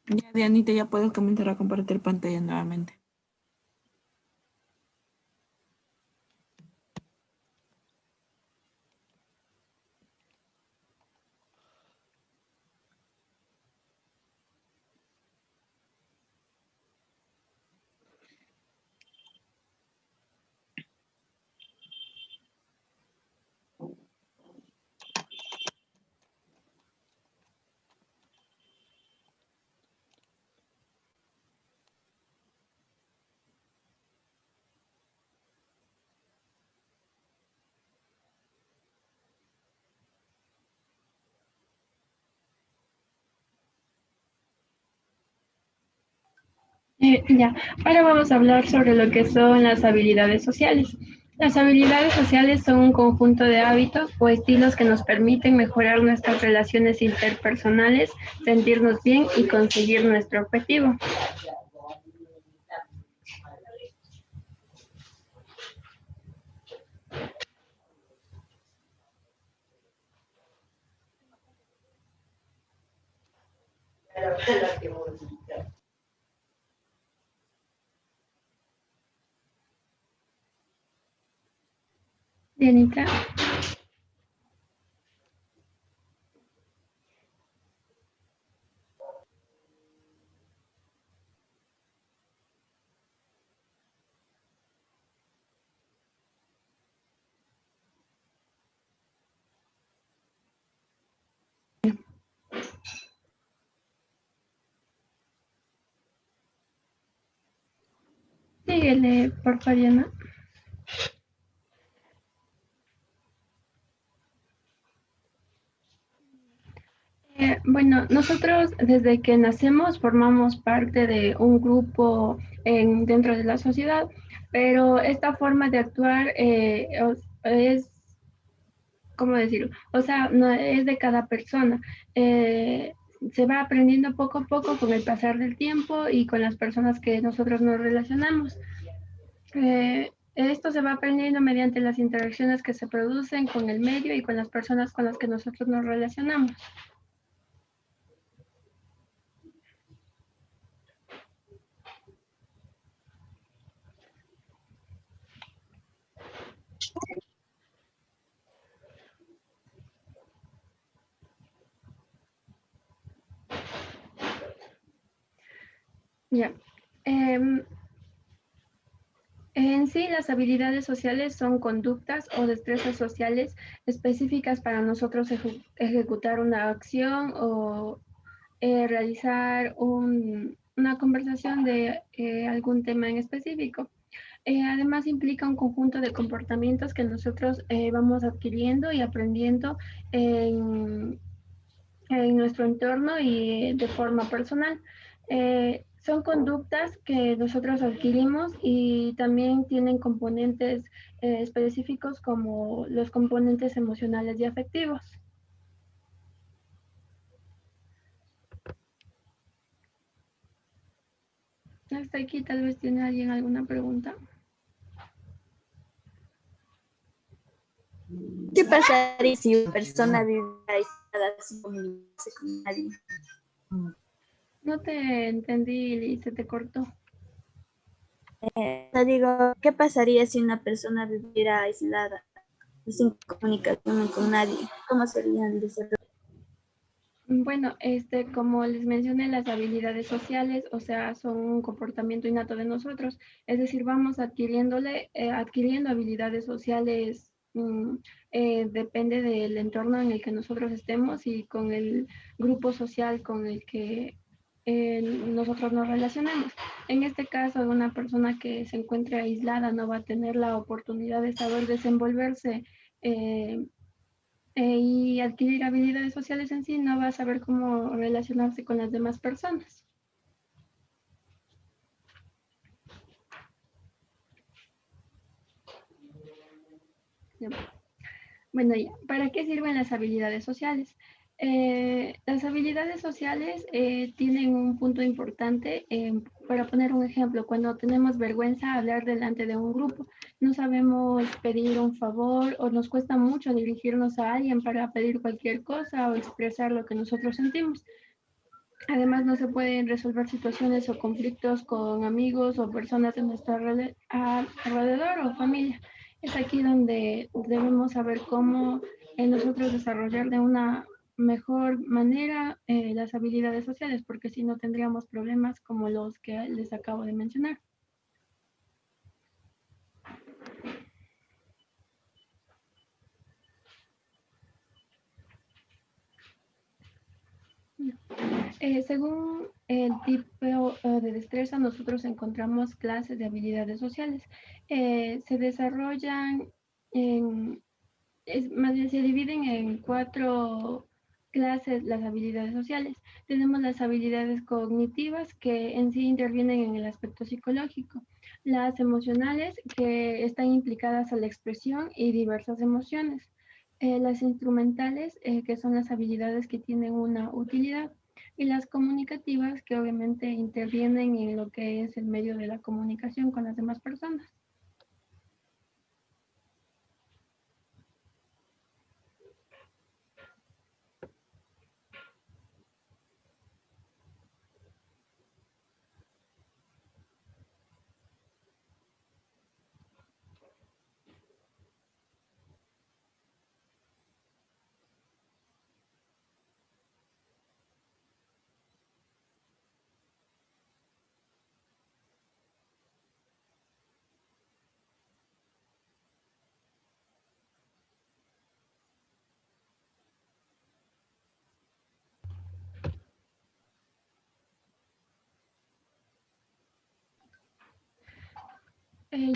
Ya, Dianita, ya puedes comenzar a compartir pantalla nuevamente. Ya, ahora vamos a hablar sobre lo que son las habilidades sociales. Las habilidades sociales son un conjunto de hábitos o estilos que nos permiten mejorar nuestras relaciones interpersonales, sentirnos bien y conseguir nuestro objetivo. Dianita. Síguele, por favor, Diana. Bueno, nosotros desde que nacemos formamos parte de un grupo dentro de la sociedad, pero esta forma de actuar es, ¿cómo decirlo? O sea, no es de cada persona. Eh, Se va aprendiendo poco a poco con el pasar del tiempo y con las personas que nosotros nos relacionamos. Esto se va aprendiendo mediante las interacciones que se producen con el medio y con las personas con las que nosotros nos relacionamos. Ya. Em, En sí, las habilidades sociales son conductas o destrezas sociales específicas para nosotros ejecutar una acción o realizar una conversación de algún tema en específico. Además, implica un conjunto de comportamientos que nosotros vamos adquiriendo y aprendiendo en, en nuestro entorno y de forma personal. Son conductas que nosotros adquirimos y también tienen componentes específicos como los componentes emocionales y afectivos. Hasta aquí tal vez tiene alguien alguna pregunta. ¿Qué pasaría si una persona vive aislada sin comunicarse con nadie? No te entendí, se te cortó. Digo, ¿qué pasaría si una persona viviera aislada, sin comunicación con nadie? ¿Cómo sería el desarrollo? Bueno, como les mencioné, las habilidades sociales, o sea, son un comportamiento innato de nosotros, es decir, vamos adquiriendo habilidades sociales, depende del entorno en el que nosotros estemos y con el grupo social con el que nosotros nos relacionamos. En este caso, una persona que se encuentre aislada no va a tener la oportunidad de saber desenvolverse. eh, y adquirir habilidades sociales en sí, no va a saber cómo relacionarse con las demás personas. Bueno, ya, ¿para qué sirven las habilidades sociales? Las habilidades sociales tienen un punto importante. Para poner un ejemplo, cuando tenemos vergüenza hablar delante de un grupo, no sabemos pedir un favor o nos cuesta mucho dirigirnos a alguien para pedir cualquier cosa o expresar lo que nosotros sentimos. Además, no se pueden resolver situaciones o conflictos con amigos o personas de nuestro alrededor o familia. Es aquí donde debemos saber cómo nosotros desarrollar de una mejor manera las habilidades sociales, porque si no tendríamos problemas como los que les acabo de mencionar. Según el tipo de destreza, nosotros encontramos clases de habilidades sociales. Se desarrollan más bien se dividen en 4 clases las habilidades sociales. Tenemos las habilidades cognitivas que en sí intervienen en el aspecto psicológico, las emocionales que están implicadas a la expresión y diversas emociones, las instrumentales que son las habilidades que tienen una utilidad y las comunicativas que obviamente intervienen en lo que es el medio de la comunicación con las demás personas.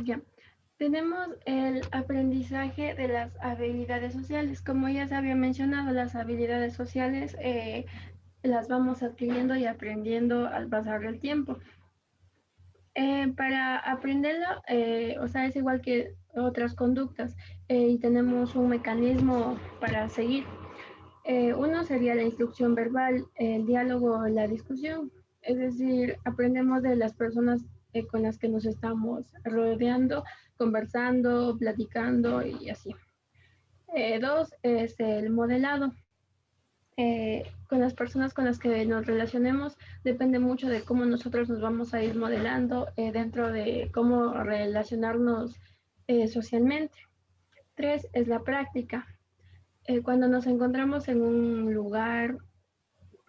Ya. Tenemos el aprendizaje de las habilidades sociales. Como ya se había mencionado, las habilidades sociales las vamos adquiriendo y aprendiendo al pasar del tiempo. Para aprenderlo, o sea, es igual que otras conductas y tenemos un mecanismo para seguir. Uno sería la instrucción verbal, el diálogo, la discusión. Es decir, aprendemos de las personas con las que nos estamos rodeando, conversando, platicando y así. Dos es el modelado. Con las personas con las que nos relacionemos depende mucho de cómo nosotros nos vamos a ir modelando dentro de cómo relacionarnos socialmente. Tres es la práctica. Cuando nos encontramos en un lugar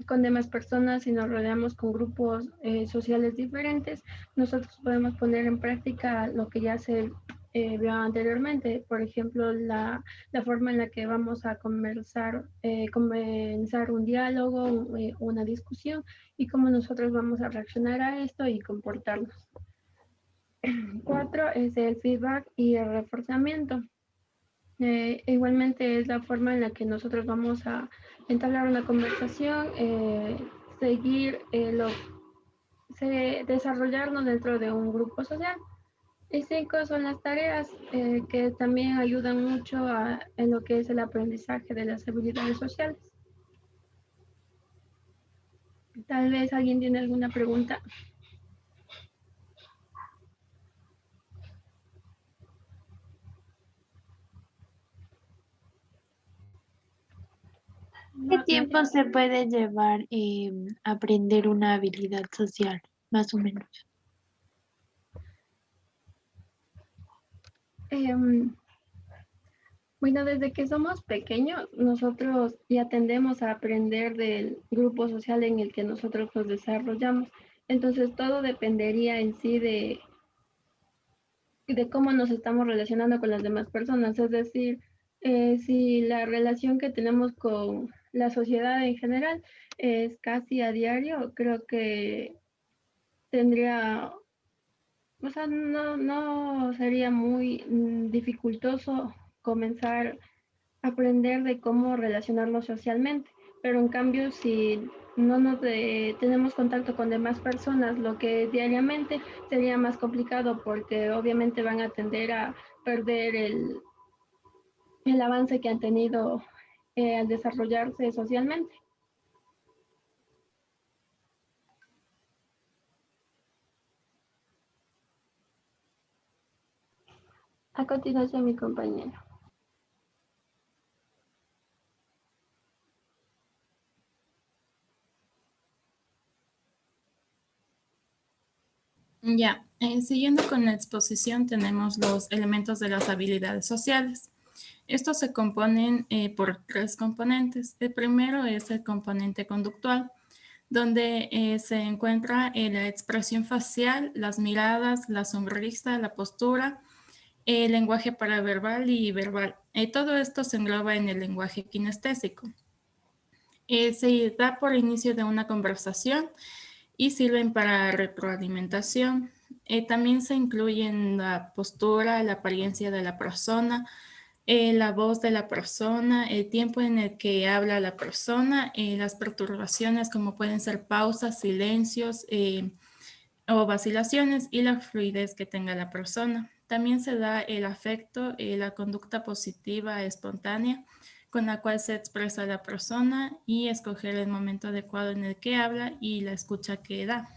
con demás personas y nos rodeamos con grupos sociales diferentes, nosotros podemos poner en práctica lo que ya se vio anteriormente, por ejemplo, la forma en la que vamos a comenzar un diálogo, una discusión y cómo nosotros vamos a reaccionar a esto y comportarnos. 4 es el feedback y el reforzamiento. Igualmente es la forma en la que nosotros vamos a entablar una conversación, seguir, desarrollarnos dentro de un grupo social. Y 5 son las tareas que también ayudan mucho en lo que es el aprendizaje de las habilidades sociales. Tal vez alguien tiene alguna pregunta. ¿Qué tiempo se puede llevar aprender una habilidad social, más o menos? Bueno, desde que somos pequeños, nosotros ya tendemos a aprender del grupo social en el que nosotros nos desarrollamos. Entonces, todo dependería en sí de cómo nos estamos relacionando con las demás personas. Es decir, si la relación que tenemos con la sociedad en general es casi a diario, creo que tendría, o sea, no sería muy dificultoso comenzar aprender de cómo relacionarnos socialmente, pero en cambio si no tenemos contacto con demás personas, lo que diariamente sería más complicado porque obviamente van a tender a perder el avance que han tenido al desarrollarse socialmente. A continuación, mi compañero. Ya, siguiendo con la exposición tenemos los elementos de las habilidades sociales. Estos se componen por 3 componentes. El primero es el componente conductual, donde se encuentra la expresión facial, las miradas, la sonrisa, la postura, el lenguaje paraverbal y verbal. Todo esto se engloba en el lenguaje kinestésico. Se da por inicio de una conversación y sirven para retroalimentación. También se incluyen la postura, la apariencia de la persona, la voz de la persona, el tiempo en el que habla la persona, las perturbaciones como pueden ser pausas, silencios o vacilaciones y la fluidez que tenga la persona. También se da el afecto, la conducta positiva espontánea con la cual se expresa la persona y escoger el momento adecuado en el que habla y la escucha que da.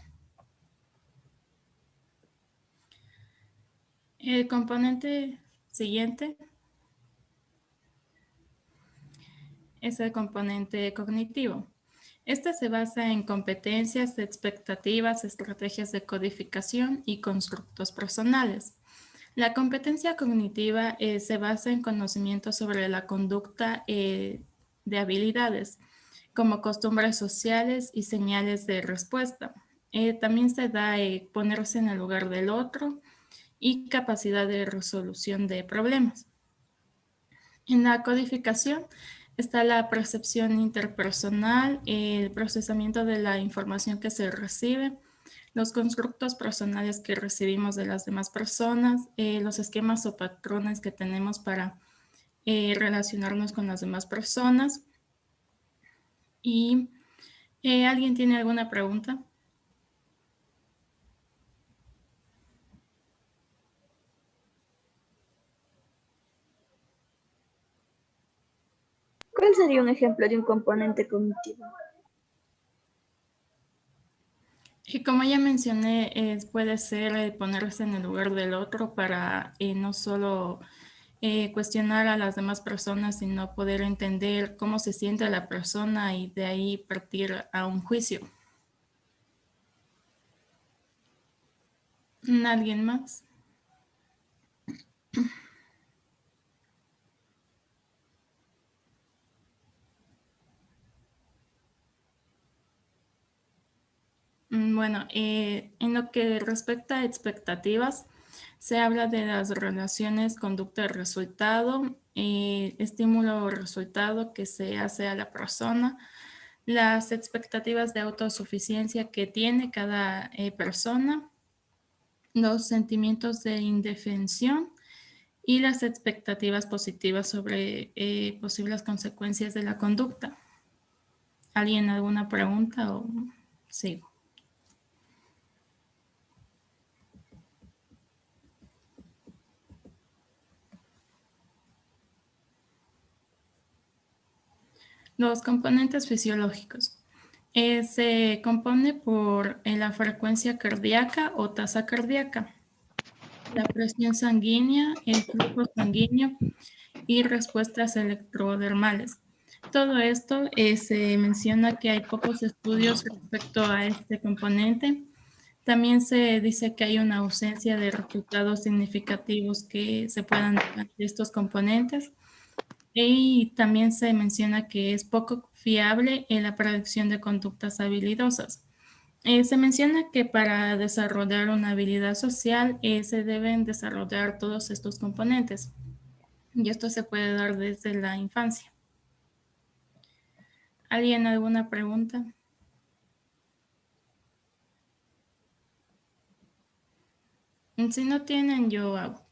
El componente siguiente es el componente cognitivo. Este se basa en competencias, expectativas, estrategias de codificación y constructos personales. La competencia cognitiva se basa en conocimientos sobre la conducta de habilidades, como costumbres sociales y señales de respuesta. También se da ponerse en el lugar del otro y capacidad de resolución de problemas. En la codificación está la percepción interpersonal, el procesamiento de la información que se recibe, los constructos personales que recibimos de las demás personas, los esquemas o patrones que tenemos para relacionarnos con las demás personas. ¿Y alguien tiene alguna pregunta? ¿Cuál sería un ejemplo de un componente cognitivo? Y como ya mencioné, puede ser ponerse en el lugar del otro para no solo cuestionar a las demás personas, sino poder entender cómo se siente la persona y de ahí partir a un juicio. ¿Alguien más? Bueno, en lo que respecta a expectativas, se habla de las relaciones conducta-resultado, estímulo-resultado que se hace a la persona, las expectativas de autosuficiencia que tiene cada persona, los sentimientos de indefensión y las expectativas positivas sobre posibles consecuencias de la conducta. ¿Alguien alguna pregunta o sigo? Los componentes fisiológicos. Se compone por la frecuencia cardíaca o tasa cardíaca, la presión sanguínea, el flujo sanguíneo y respuestas electrodermales. Todo esto se menciona que hay pocos estudios respecto a este componente. También se dice que hay una ausencia de resultados significativos que se puedan dar de estos componentes. Y también se menciona que es poco fiable en la predicción de conductas habilidosas. Se menciona que para desarrollar una habilidad social se deben desarrollar todos estos componentes y esto se puede dar desde la infancia. ¿Alguien alguna pregunta? Si no tienen, yo hago.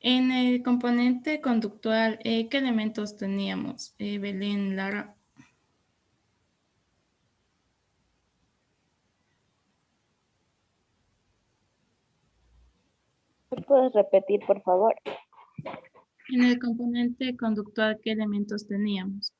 En el componente conductual, ¿qué elementos teníamos? Belén, Lara. ¿Puedes repetir, por favor? En el componente conductual, ¿qué elementos teníamos?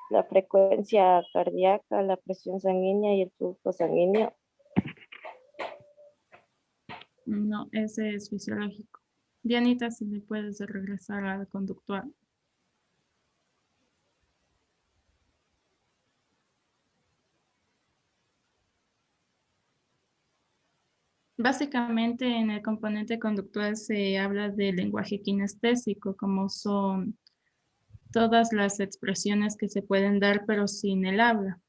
La frecuencia cardíaca, la presión sanguínea y el flujo sanguíneo. No, ese es fisiológico. Dianita, si me puedes regresar al conductual. Básicamente en el componente conductual se habla del lenguaje kinestésico, como son todas las expresiones que se pueden dar pero sin el habla.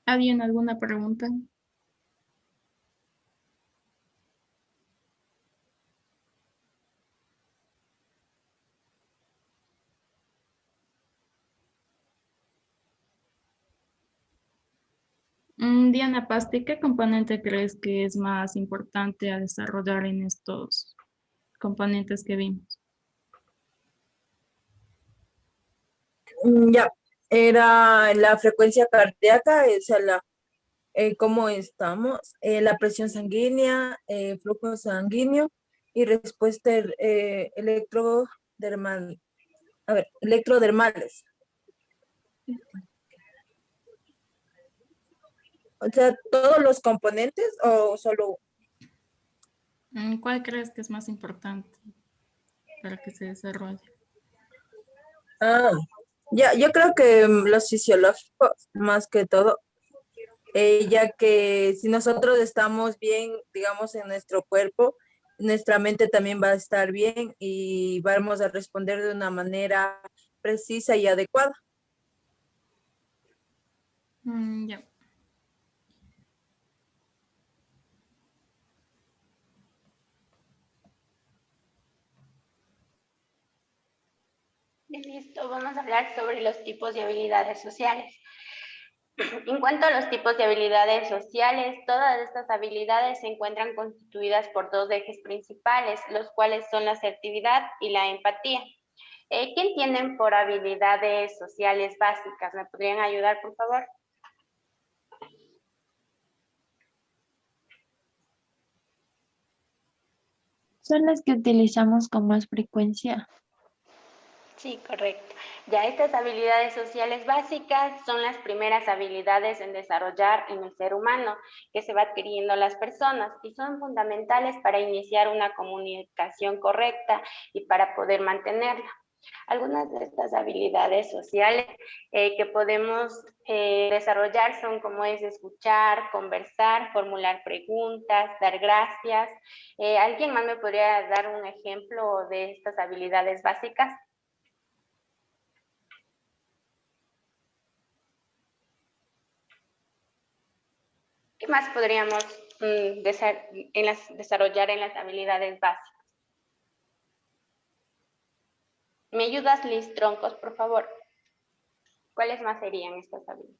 ¿Alguien alguna pregunta? Diana Pasti, ¿qué componente crees que es más importante a desarrollar en estos componentes que vimos? Ya, era la frecuencia cardíaca, esa cómo estamos, la presión sanguínea, flujo sanguíneo y respuesta electrodermales. O sea, ¿todos los componentes o solo? ¿Cuál crees que es más importante para que se desarrolle? Ah, ya, yo creo que los fisiológicos, más que todo, ya que si nosotros estamos bien, digamos, en nuestro cuerpo, nuestra mente también va a estar bien y vamos a responder de una manera precisa y adecuada. Ya. Listo, vamos a hablar sobre los tipos de habilidades sociales. En cuanto a los tipos de habilidades sociales, todas estas habilidades se encuentran constituidas por dos ejes principales, los cuales son la asertividad y la empatía. ¿Qué entienden por habilidades sociales básicas? ¿Me podrían ayudar, por favor? Son las que utilizamos con más frecuencia. Sí, correcto. Ya estas habilidades sociales básicas son las primeras habilidades en desarrollar en el ser humano que se va adquiriendo las personas y son fundamentales para iniciar una comunicación correcta y para poder mantenerla. Algunas de estas habilidades sociales que podemos desarrollar son como es escuchar, conversar, formular preguntas, dar gracias. ¿Alguien más me podría dar un ejemplo de estas habilidades básicas? ¿Qué más podríamos desarrollar en las habilidades básicas? ¿Me ayudas, Liz Troncos, por favor? ¿Cuáles más serían estas habilidades?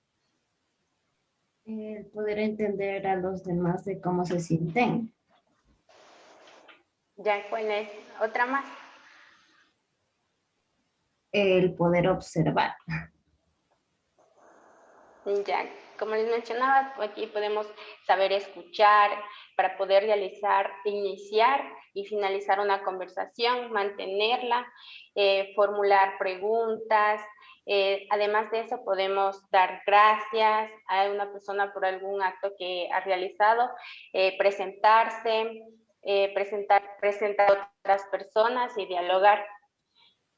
El poder entender a los demás de cómo se sienten. Ya, ¿cuál es otra más? El poder observar. Ya, como les mencionaba, aquí podemos saber escuchar para poder realizar, iniciar y finalizar una conversación, mantenerla, formular preguntas. Además de eso, podemos dar gracias a una persona por algún acto que ha realizado, presentarse, presentar a otras personas y dialogar.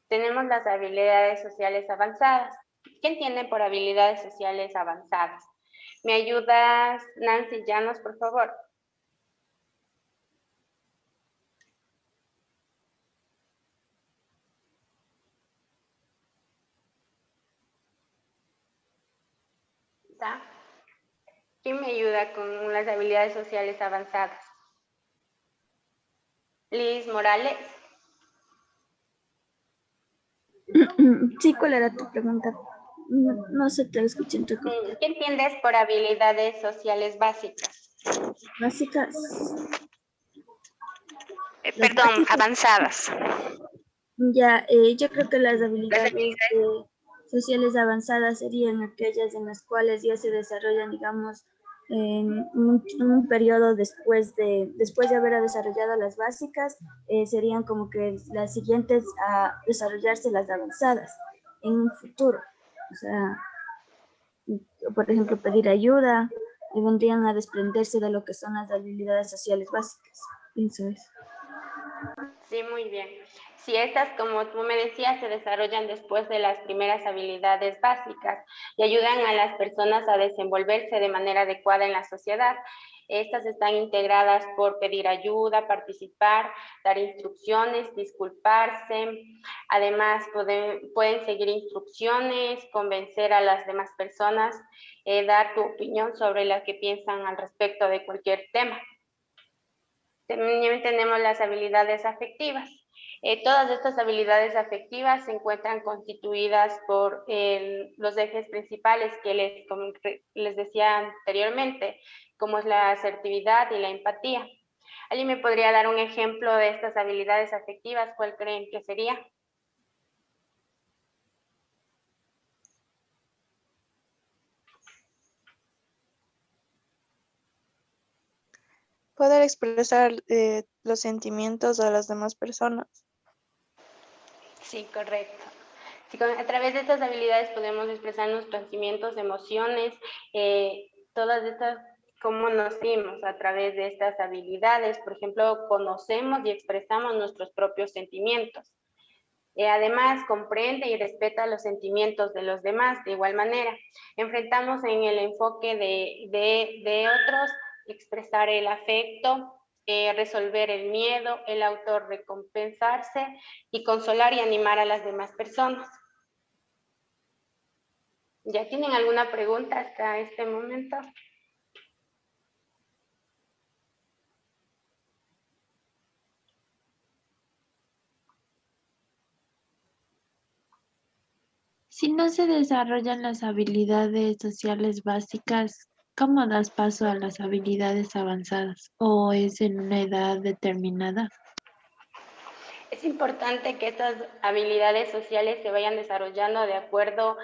Tenemos las habilidades sociales avanzadas. ¿Qué entienden por habilidades sociales avanzadas? ¿Me ayudas, Nancy Llanos, por favor? ¿Está? ¿Quién me ayuda con las habilidades sociales avanzadas? Liz Morales. Sí, ¿cuál era tu pregunta? No se te escuché en tu ¿Qué entiendes por habilidades sociales básicas? básicas. Perdón, avanzadas. Ya, yo creo que las habilidades sociales avanzadas serían aquellas en las cuales ya se desarrollan, digamos, en un periodo después de haber desarrollado las básicas, serían como que las siguientes a desarrollarse las avanzadas en un futuro. O sea, por ejemplo, pedir ayuda, y vendrían a desprenderse de lo que son las habilidades sociales básicas. Pienso eso. Sí, muy bien. Si estas, como tú me decías, se desarrollan después de las primeras habilidades básicas y ayudan a las personas a desenvolverse de manera adecuada en la sociedad. Estas están integradas por pedir ayuda, participar, dar instrucciones, disculparse. Además, pueden seguir instrucciones, convencer a las demás personas, dar tu opinión sobre lo que piensan al respecto de cualquier tema. También tenemos las habilidades afectivas. Todas estas habilidades afectivas se encuentran constituidas por los ejes principales que les decía anteriormente, como es la asertividad y la empatía. ¿Alguien me podría dar un ejemplo de estas habilidades afectivas? ¿Cuál creen que sería? Poder expresar los sentimientos a las demás personas. Sí, correcto. Sí, a través de estas habilidades podemos expresar nuestros sentimientos, emociones, todas estas, cómo nos vimos a través de estas habilidades. Por ejemplo, conocemos y expresamos nuestros propios sentimientos. Además, comprende y respeta los sentimientos de los demás de igual manera. Enfrentamos en el enfoque de otros, expresar el afecto, resolver el miedo, el autorrecompensarse y consolar y animar a las demás personas. ¿Ya tienen alguna pregunta hasta este momento? Si no se desarrollan las habilidades sociales básicas, ¿cómo das paso a las habilidades avanzadas? ¿O es en una edad determinada? Es importante que estas habilidades sociales se vayan desarrollando de acuerdo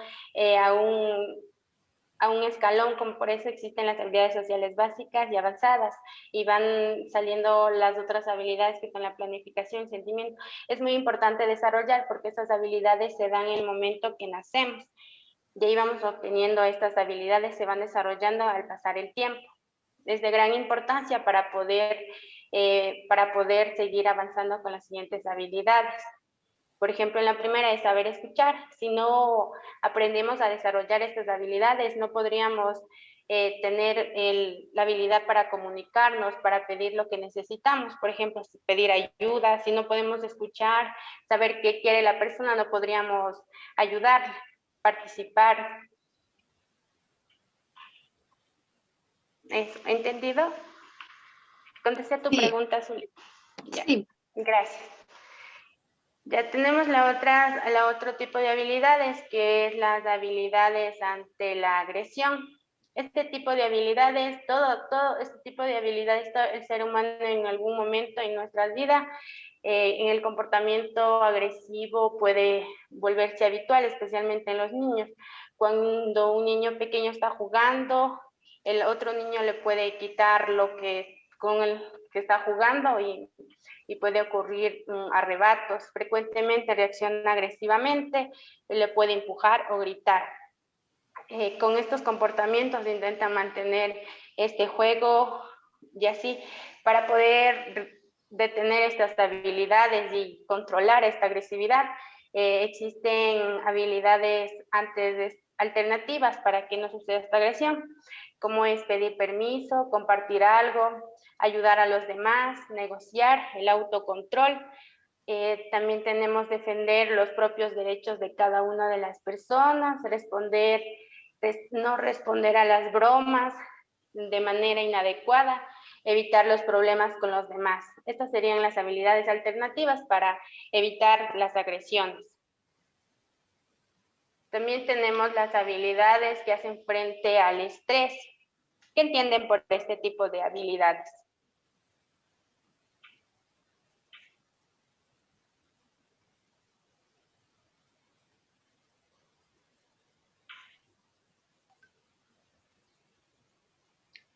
a un escalón, como por eso existen las habilidades sociales básicas y avanzadas, y van saliendo las otras habilidades que son la planificación, sentimiento. Es muy importante desarrollar porque estas habilidades se dan en el momento que nacemos. Y ahí vamos obteniendo estas habilidades, se van desarrollando al pasar el tiempo. Es de gran importancia para poder seguir avanzando con las siguientes habilidades. Por ejemplo, en la primera es saber escuchar. Si no aprendemos a desarrollar estas habilidades, no podríamos tener la habilidad para comunicarnos, para pedir lo que necesitamos. Por ejemplo, pedir ayuda. Si no podemos escuchar, saber qué quiere la persona, no podríamos ayudar, participar. ¿Entendido? Contesté tu pregunta, Zuli. Sí. Gracias. Ya tenemos la otro tipo de habilidades, que es las habilidades ante la agresión. Este tipo de habilidades, todo este tipo de habilidades, el ser humano en algún momento en nuestras vidas, en el comportamiento agresivo puede volverse habitual, especialmente en los niños. Cuando un niño pequeño está jugando, el otro niño le puede quitar lo que con el que está jugando y puede ocurrir arrebatos. Frecuentemente reacciona agresivamente, le puede empujar o gritar. Con estos comportamientos intenta mantener este juego y así para poder detener estas habilidades y controlar esta agresividad. Existen habilidades alternativas para que no suceda esta agresión, como es pedir permiso, compartir algo, ayudar a los demás, negociar, el autocontrol. También tenemos defender los propios derechos de cada una de las personas, no responder a las bromas de manera inadecuada, evitar los problemas con los demás. Estas serían las habilidades alternativas para evitar las agresiones. También tenemos las habilidades que hacen frente al estrés. ¿Qué entienden por este tipo de habilidades?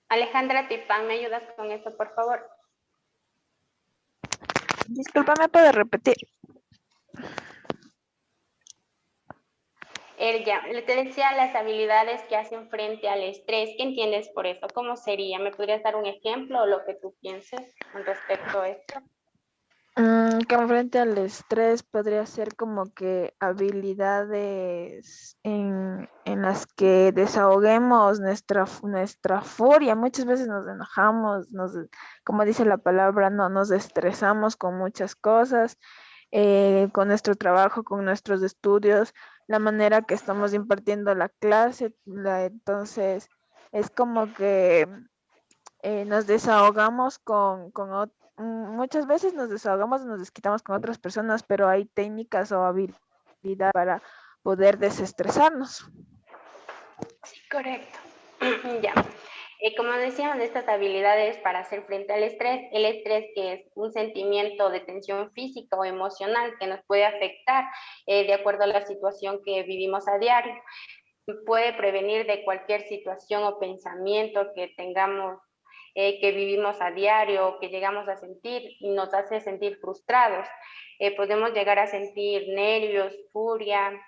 Alejandra Tipán, ¿me ayudas con esto, por favor? Discúlpame, ¿puedo repetir? Ya, te decía las habilidades que hacen frente al estrés. ¿Qué entiendes por eso? ¿Cómo sería? ¿Me podrías dar un ejemplo o lo que tú pienses con respecto a esto? Como frente al estrés podría ser como que habilidades en las que desahoguemos nuestra furia. Muchas veces nos enojamos, como dice la palabra, no nos estresamos con muchas cosas, con nuestro trabajo, con nuestros estudios, la manera que estamos impartiendo la clase. Entonces, es como que nos desahogamos muchas veces nos desahogamos y nos desquitamos con otras personas, pero hay técnicas o habilidades para poder desestresarnos. Sí, correcto. Ya. Como decíamos, estas habilidades para hacer frente al estrés, el estrés que es un sentimiento de tensión física o emocional que nos puede afectar de acuerdo a la situación que vivimos a diario. Puede prevenir de cualquier situación o pensamiento que tengamos, que vivimos a diario, que llegamos a sentir y nos hace sentir frustrados. Podemos llegar a sentir nervios, furia.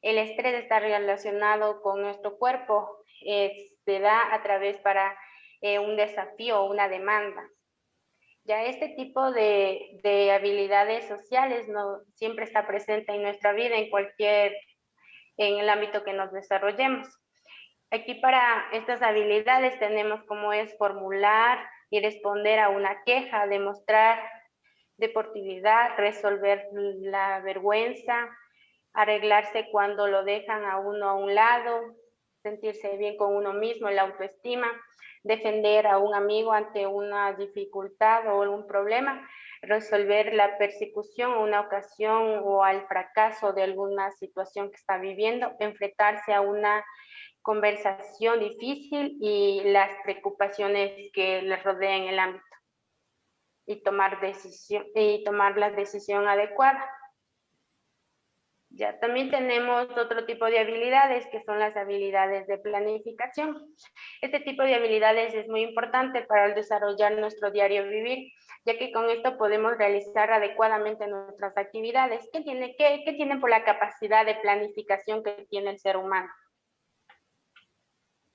El estrés está relacionado con nuestro cuerpo, se da a través para un desafío o una demanda. Ya este tipo de habilidades sociales no siempre está presente en nuestra vida, en el ámbito que nos desarrollemos. Aquí para estas habilidades tenemos como es formular y responder a una queja, demostrar deportividad, resolver la vergüenza, arreglarse cuando lo dejan a uno a un lado, sentirse bien con uno mismo, la autoestima, defender a un amigo ante una dificultad o un problema, resolver la persecución o una ocasión o al fracaso de alguna situación que está viviendo, enfrentarse a una conversación difícil y las preocupaciones que les rodean el ámbito y tomar la decisión adecuada. Ya también tenemos otro tipo de habilidades que son las habilidades de planificación. Este tipo de habilidades es muy importante para desarrollar nuestro diario vivir, ya que con esto podemos realizar adecuadamente nuestras actividades. ¿Qué tienen por la capacidad de planificación que tiene el ser humano?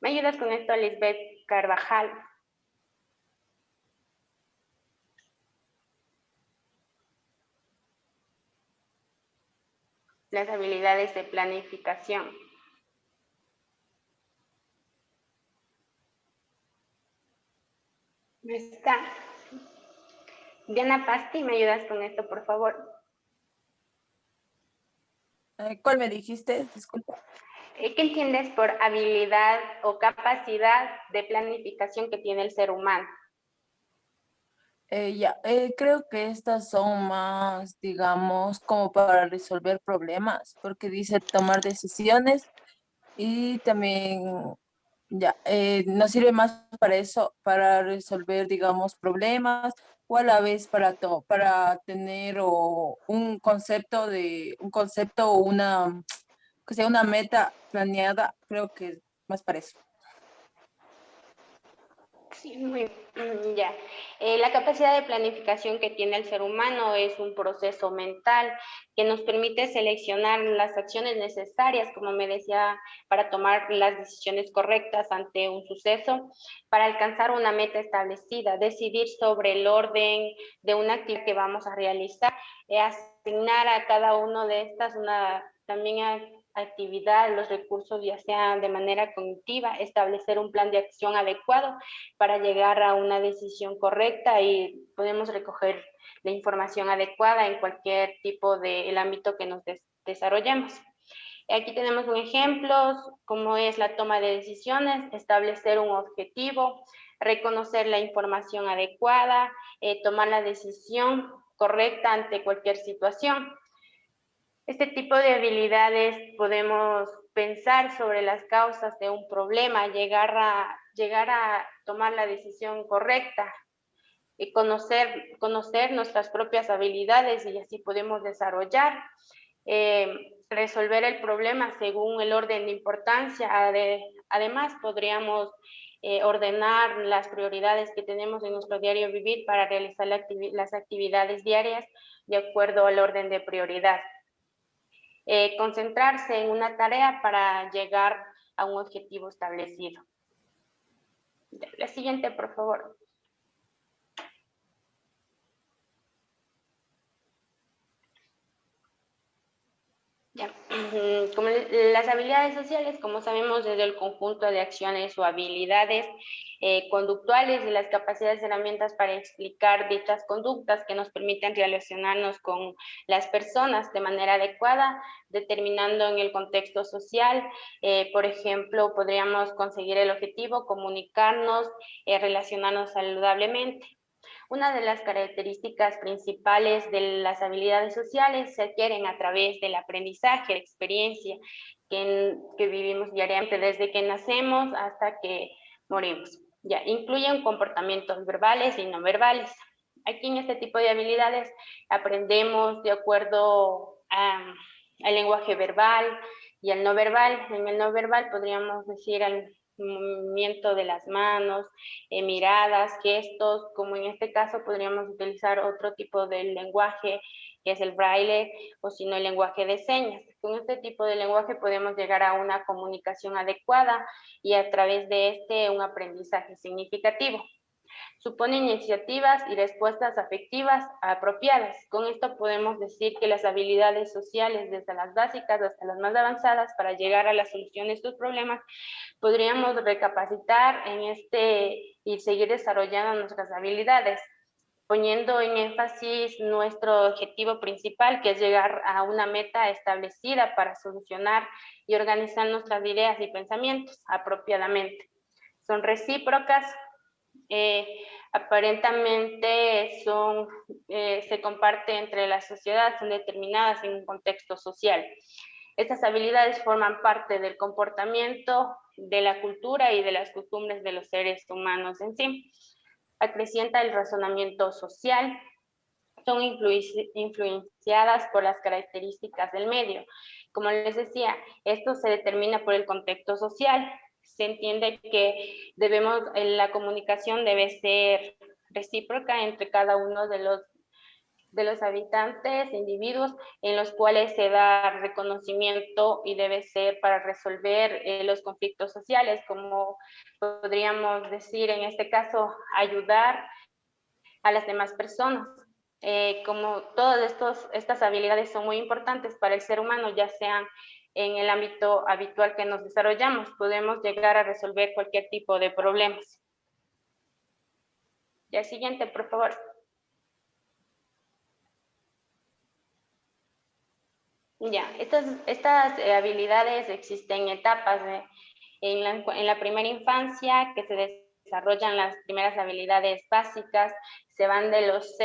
¿Me ayudas con esto, Lisbeth Carvajal? Las habilidades de planificación. Está. Diana Pasti, ¿me ayudas con esto, por favor? ¿Cuál me dijiste? Disculpa. ¿Qué entiendes por habilidad o capacidad de planificación que tiene el ser humano? Creo que estas son más, digamos, como para resolver problemas, porque dice tomar decisiones y también nos sirve más para eso, para resolver, digamos, problemas o a la vez para tener un concepto o que sea una meta planeada, creo que es más para eso. Sí, ya. La capacidad de planificación que tiene el ser humano es un proceso mental que nos permite seleccionar las acciones necesarias, como me decía, para tomar las decisiones correctas ante un suceso, para alcanzar una meta establecida, decidir sobre el orden de una actividad que vamos a realizar, asignar a cada uno de estas también actividad, los recursos ya sean de manera cognitiva, establecer un plan de acción adecuado para llegar a una decisión correcta y podemos recoger la información adecuada en cualquier tipo del ámbito que nos desarrollemos. Aquí tenemos un ejemplo, como es la toma de decisiones, establecer un objetivo, reconocer la información adecuada, tomar la decisión correcta ante cualquier situación. Este tipo de habilidades podemos pensar sobre las causas de un problema, llegar a tomar la decisión correcta y conocer nuestras propias habilidades y así podemos desarrollar, resolver el problema según el orden de importancia. Además, podríamos ordenar las prioridades que tenemos en nuestro diario vivir para realizar las actividades diarias de acuerdo al orden de prioridad. concentrarse en una tarea para llegar a un objetivo establecido. La siguiente, por favor. Ya. Como las habilidades sociales, como sabemos, desde el conjunto de acciones o habilidades conductuales y las capacidades y herramientas para explicar dichas conductas que nos permiten relacionarnos con las personas de manera adecuada, determinando en el contexto social. Por ejemplo, podríamos conseguir el objetivo, comunicarnos, relacionarnos saludablemente. Una de las características principales de las habilidades sociales se adquieren a través del aprendizaje, la experiencia que vivimos diariamente desde que nacemos hasta que morimos. Ya, incluyen comportamientos verbales y no verbales. Aquí en este tipo de habilidades aprendemos de acuerdo al lenguaje verbal y al no verbal. En el no verbal podríamos decir al movimiento de las manos, miradas, gestos, como en este caso podríamos utilizar otro tipo de lenguaje que es el braille o si no el lenguaje de señas. Con este tipo de lenguaje podemos llegar a una comunicación adecuada y a través de un aprendizaje significativo. Supone iniciativas y respuestas afectivas apropiadas. Con esto podemos decir que las habilidades sociales, desde las básicas hasta las más avanzadas, para llegar a la solución de estos problemas, podríamos recapacitar y seguir desarrollando nuestras habilidades, poniendo en énfasis nuestro objetivo principal, que es llegar a una meta establecida para solucionar y organizar nuestras ideas y pensamientos apropiadamente. Son recíprocas, aparentemente se comparten entre la sociedad, son determinadas en un contexto social. Estas habilidades forman parte del comportamiento, de la cultura y de las costumbres de los seres humanos en sí. Acrecienta el razonamiento social, son influenciadas por las características del medio. Como les decía, esto se determina por el contexto social. Se entiende que la comunicación debe ser recíproca entre cada uno de los habitantes, individuos, en los cuales se da reconocimiento y debe ser para resolver los conflictos sociales, como podríamos decir en este caso, ayudar a las demás personas. Como todas estas habilidades son muy importantes para el ser humano, ya sean en el ámbito habitual que nos desarrollamos, podemos llegar a resolver cualquier tipo de problemas. Ya, siguiente, por favor. Ya, estas habilidades existen etapas. En la primera infancia, que se desarrollan las primeras habilidades básicas, se van de los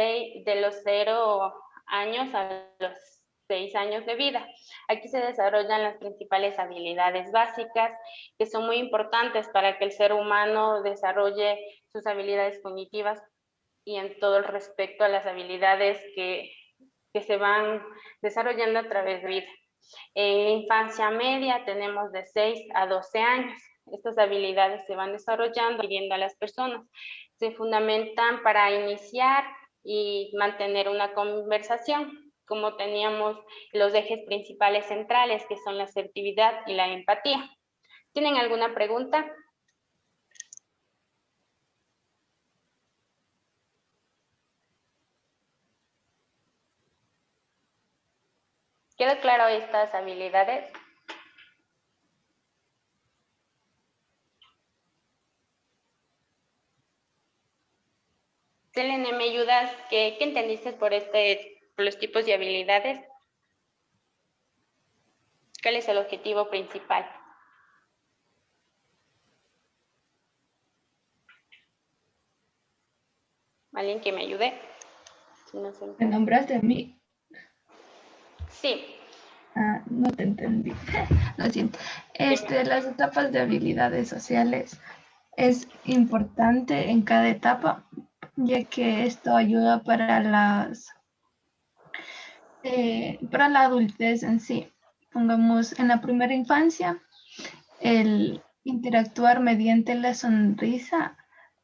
0 años a los 6 años de vida. Aquí se desarrollan las principales habilidades básicas, que son muy importantes para que el ser humano desarrolle sus habilidades cognitivas y en todo el respecto a las habilidades que se van desarrollando a través de la vida. En la infancia media tenemos de 6 a 12 años. Estas habilidades se van desarrollando, pidiendo a las personas. Se fundamentan para iniciar y mantener una conversación, como teníamos los ejes principales centrales, que son la asertividad y la empatía. ¿Tienen alguna pregunta? ¿Quedó claro estas habilidades? Selene, ¿me ayudas? ¿Qué entendiste por los tipos de habilidades? ¿Cuál es el objetivo principal? ¿Alguien que me ayude? Si no se ¿Me nombraste a mí? Sí. No te entendí. Lo siento. Las etapas de habilidades sociales es importante en cada etapa, ya que esto ayuda para la adultez en sí. Pongamos en la primera infancia, el interactuar mediante la sonrisa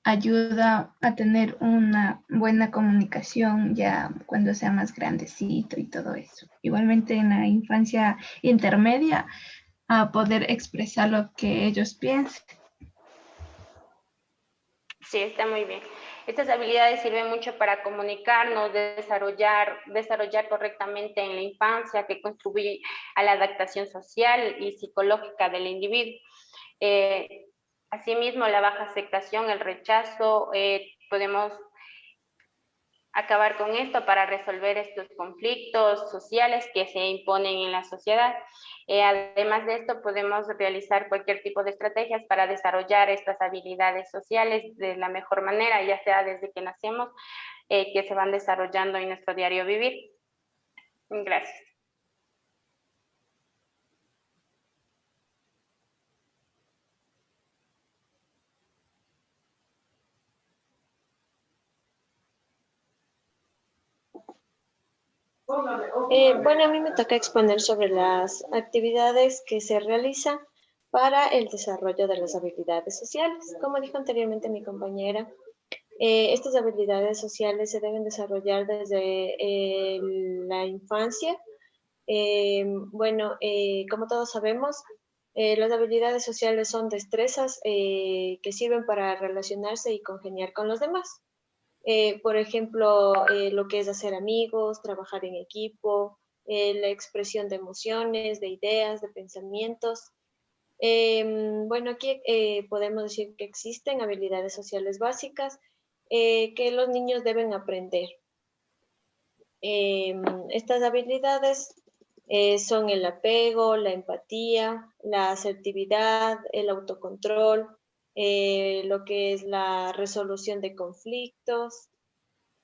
ayuda a tener una buena comunicación ya cuando sea más grandecito y todo eso. Igualmente en la infancia intermedia, a poder expresar lo que ellos piensan. Sí, está muy bien. Estas habilidades sirven mucho para comunicarnos, desarrollar correctamente en la infancia, que contribuye a la adaptación social y psicológica del individuo. Asimismo, la baja aceptación, el rechazo, podemos acabar con esto para resolver estos conflictos sociales que se imponen en la sociedad. Además de esto, podemos realizar cualquier tipo de estrategias para desarrollar estas habilidades sociales de la mejor manera, ya sea desde que nacemos, que se van desarrollando en nuestro diario vivir. Gracias. Bueno, a mí me toca exponer sobre las actividades que se realizan para el desarrollo de las habilidades sociales. Como dijo anteriormente mi compañera, estas habilidades sociales se deben desarrollar desde la infancia. Como todos sabemos, las habilidades sociales son destrezas que sirven para relacionarse y congeniar con los demás. Por ejemplo, lo que es hacer amigos, trabajar en equipo, la expresión de emociones, de ideas, de pensamientos. Aquí podemos decir que existen habilidades sociales básicas que los niños deben aprender. Estas habilidades son el apego, la empatía, la asertividad, el autocontrol, lo que es la resolución de conflictos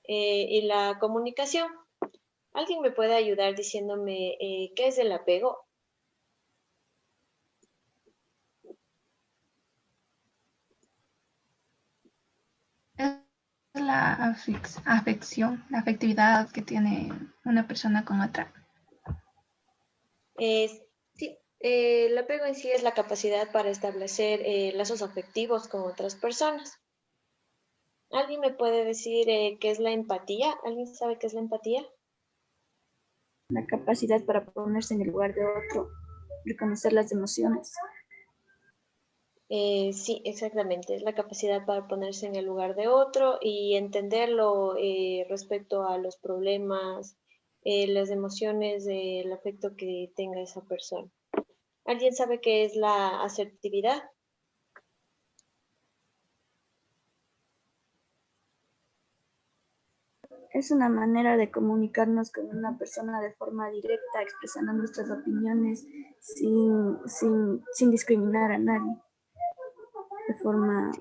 y la comunicación. ¿Alguien me puede ayudar diciéndome qué es el apego? Es la afección, la afectividad que tiene una persona con otra. Sí, el apego en sí es la capacidad para establecer lazos afectivos con otras personas. ¿Alguien me puede decir qué es la empatía? ¿Alguien sabe qué es la empatía? La capacidad para ponerse en el lugar de otro, reconocer las emociones. Sí, exactamente. Es la capacidad para ponerse en el lugar de otro y entenderlo respecto a los problemas, las emociones, el afecto que tenga esa persona. ¿Alguien sabe qué es la asertividad? Es una manera de comunicarnos con una persona de forma directa, expresando nuestras opiniones sin discriminar a nadie, de forma